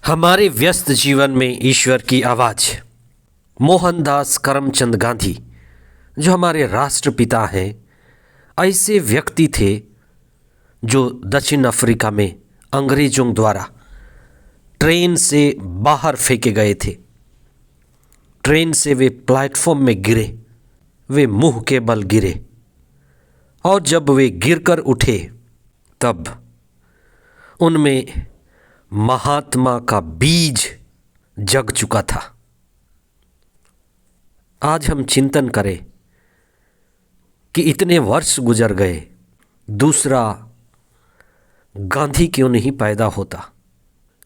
हमारे व्यस्त जीवन में ईश्वर की आवाज़। मोहनदास करमचंद गांधी जो हमारे राष्ट्रपिता हैं, ऐसे व्यक्ति थे जो दक्षिण अफ्रीका में अंग्रेज़ों द्वारा ट्रेन से बाहर फेंके गए थे। ट्रेन से वे प्लेटफॉर्म में गिरे, वे मुंह के बल गिरे और जब वे गिरकर उठे तब उनमें महात्मा का बीज जग चुका था। आज हम चिंतन करें कि इतने वर्ष गुजर गए, दूसरा गांधी क्यों नहीं पैदा होता।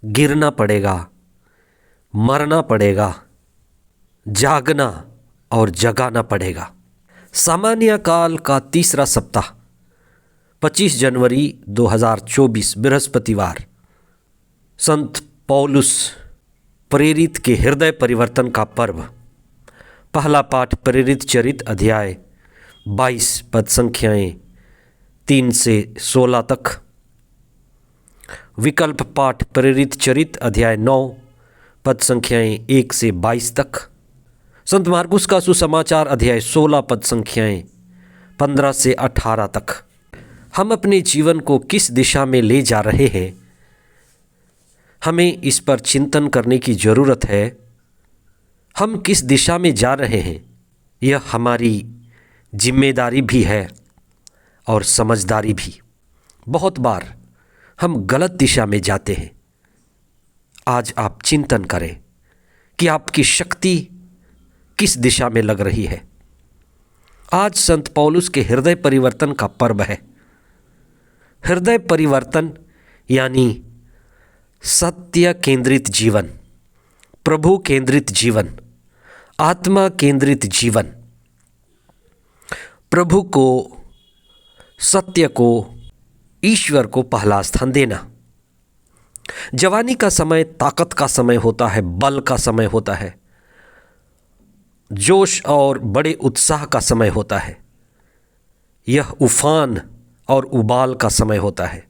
गिरना पड़ेगा, मरना पड़ेगा, जागना और जगाना पड़ेगा। सामान्य काल का तीसरा सप्ताह 25 जनवरी 2024 बृहस्पतिवार, संत पौलुस प्रेरित के हृदय परिवर्तन का पर्व। पहला पाठ प्रेरित चरित अध्याय 22 पद संख्याएँ 3 से 16 तक। विकल्प पाठ प्रेरित चरित अध्याय 9 पद संख्याएँ 1 से 22 तक। संत मार्कुस का सुसमाचार अध्याय 16 पद संख्याएँ 15 से 18 तक। हम अपने जीवन को किस दिशा में ले जा रहे हैं, हमें इस पर चिंतन करने की ज़रूरत है। हम किस दिशा में जा रहे हैं, यह हमारी जिम्मेदारी भी है और समझदारी भी। बहुत बार हम गलत दिशा में जाते हैं। आज आप चिंतन करें कि आपकी शक्ति किस दिशा में लग रही है। आज संत पौलुस के हृदय परिवर्तन का पर्व है। हृदय परिवर्तन यानी सत्य केंद्रित जीवन, प्रभु केंद्रित जीवन, आत्मा केंद्रित जीवन, प्रभु को, सत्य को, ईश्वर को पहला स्थान देना। जवानी का समय ताकत का समय होता है, बल का समय होता है, जोश और बड़े उत्साह का समय होता है। यह उफान और उबाल का समय होता है।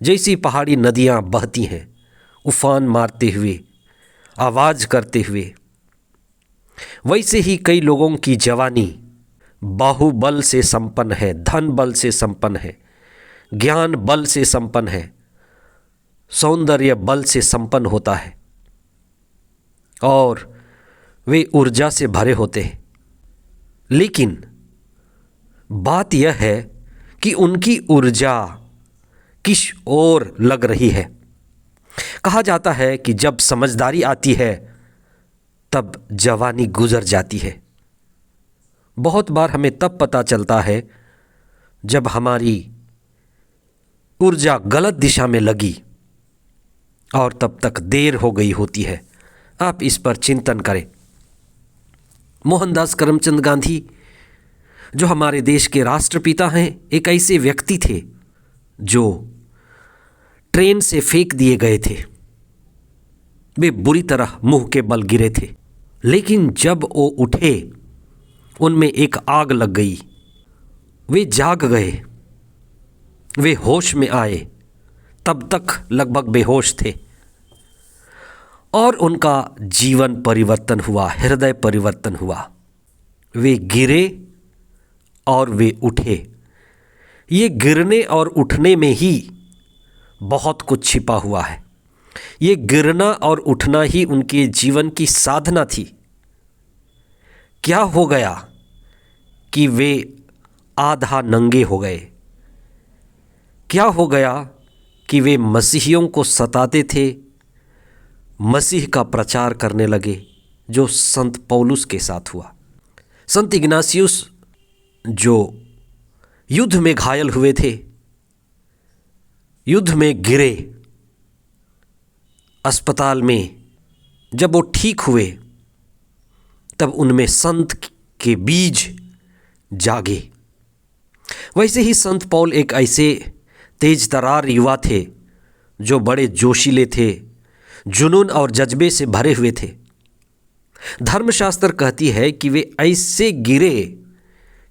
जैसी पहाड़ी नदियाँ बहती हैं उफान मारते हुए, आवाज़ करते हुए, वैसे ही कई लोगों की जवानी बाहुबल से संपन्न है, धन बल से संपन्न है, ज्ञान बल से संपन्न है, सौंदर्य बल से संपन्न होता है और वे ऊर्जा से भरे होते हैं। लेकिन बात यह है कि उनकी ऊर्जा किस ओर लग रही है। कहा जाता है कि जब समझदारी आती है तब जवानी गुजर जाती है। बहुत बार हमें तब पता चलता है जब हमारी ऊर्जा गलत दिशा में लगी और तब तक देर हो गई होती है। आप इस पर चिंतन करें। मोहनदास करमचंद गांधी जो हमारे देश के राष्ट्रपिता हैं, एक ऐसे व्यक्ति थे जो ट्रेन से फेंक दिए गए थे। वे बुरी तरह मुंह के बल गिरे थे, लेकिन जब वो उठे उनमें एक आग लग गई। वे जाग गए, वे होश में आए। तब तक लगभग बेहोश थे और उनका जीवन परिवर्तन हुआ, हृदय परिवर्तन हुआ। वे गिरे और वे उठे। ये गिरने और उठने में ही बहुत कुछ छिपा हुआ है। ये गिरना और उठना ही उनके जीवन की साधना थी। क्या हो गया कि वे आधा नंगे हो गए? क्या हो गया कि वे मसीहियों को सताते थे, मसीह का प्रचार करने लगे, जो संत पौलुस के साथ हुआ। संत इग्नासियुस जो युद्ध में घायल हुए थे, युद्ध में गिरे, अस्पताल में जब वो ठीक हुए तब उनमें संत के बीज जागे। वैसे ही संत पौल एक ऐसे तेज तरार युवा थे जो बड़े जोशीले थे, जुनून और जज्बे से भरे हुए थे। धर्मशास्त्र कहती है कि वे ऐसे गिरे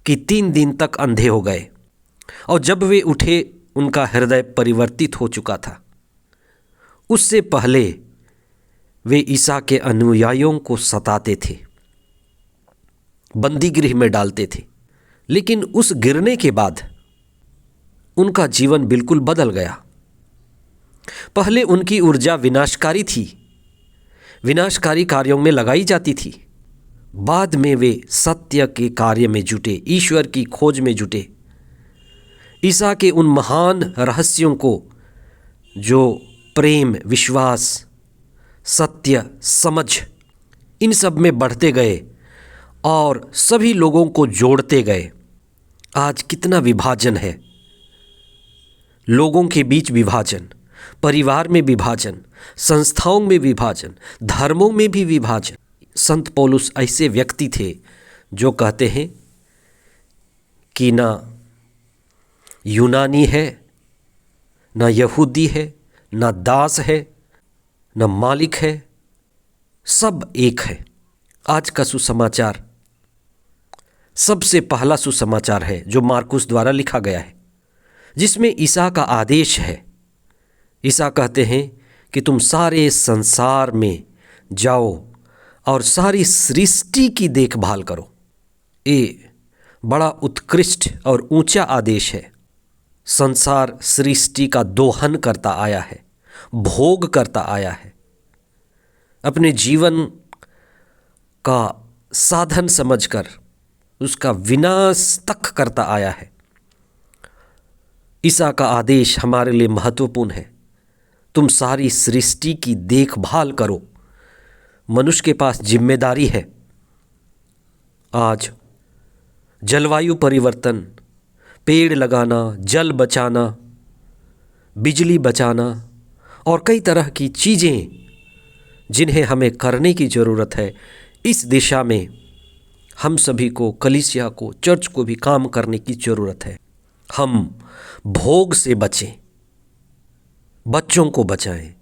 कि 3 दिन तक अंधे हो गए और जब वे उठे उनका हृदय परिवर्तित हो चुका था। उससे पहले वे ईसा के अनुयायियों को सताते थे, बंदी गृह में डालते थे। लेकिन उस गिरने के बाद उनका जीवन बिल्कुल बदल गया। पहले उनकी ऊर्जा विनाशकारी थी, विनाशकारी कार्यों में लगाई जाती थी। बाद में वे सत्य के कार्य में जुटे, ईश्वर की खोज में जुटे। ईसा के उन महान रहस्यों को जो प्रेम, विश्वास, सत्य, समझ, इन सब में बढ़ते गए और सभी लोगों को जोड़ते गए। आज कितना विभाजन है, लोगों के बीच विभाजन, परिवार में विभाजन, संस्थाओं में विभाजन, धर्मों में भी विभाजन। संत पौलुस ऐसे व्यक्ति थे जो कहते हैं कि ना यूनानी है, ना यहूदी है, ना दास है, ना मालिक है, सब एक है। आज का सुसमाचार सबसे पहला सुसमाचार है जो मार्कुस द्वारा लिखा गया है, जिसमें ईसा का आदेश है। ईसा कहते हैं कि तुम सारे संसार में जाओ और सारी सृष्टि की देखभाल करो। ये बड़ा उत्कृष्ट और ऊंचा आदेश है। संसार सृष्टि का दोहन करता आया है, भोग करता आया है, अपने जीवन का साधन समझकर उसका विनाश तक करता आया है। ईसा का आदेश हमारे लिए महत्वपूर्ण है। तुम सारी सृष्टि की देखभाल करो। मनुष्य के पास जिम्मेदारी है। आज जलवायु परिवर्तन, पेड़ लगाना, जल बचाना, बिजली बचाना और कई तरह की चीज़ें जिन्हें हमें करने की ज़रूरत है, इस दिशा में हम सभी को, कलीसिया को, चर्च को भी काम करने की ज़रूरत है। हम भोग से बचें, बच्चों को बचाएं,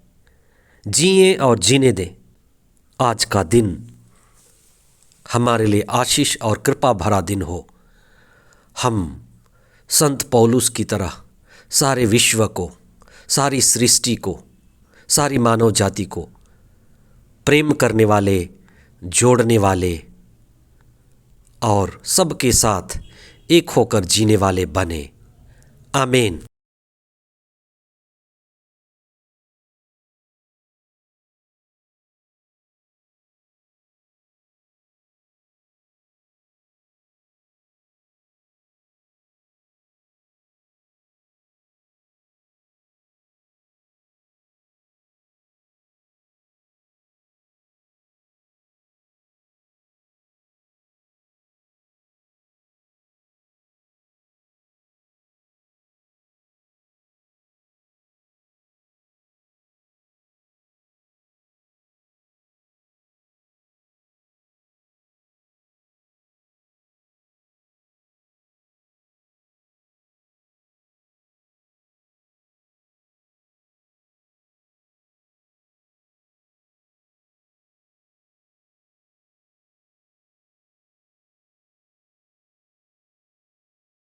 जिएं और जीने दें। आज का दिन हमारे लिए आशीष और कृपा भरा दिन हो। हम संत पौलुस की तरह सारे विश्व को, सारी सृष्टि को, सारी मानव जाति को प्रेम करने वाले, जोड़ने वाले और सबके साथ एक होकर जीने वाले बने। आमीन।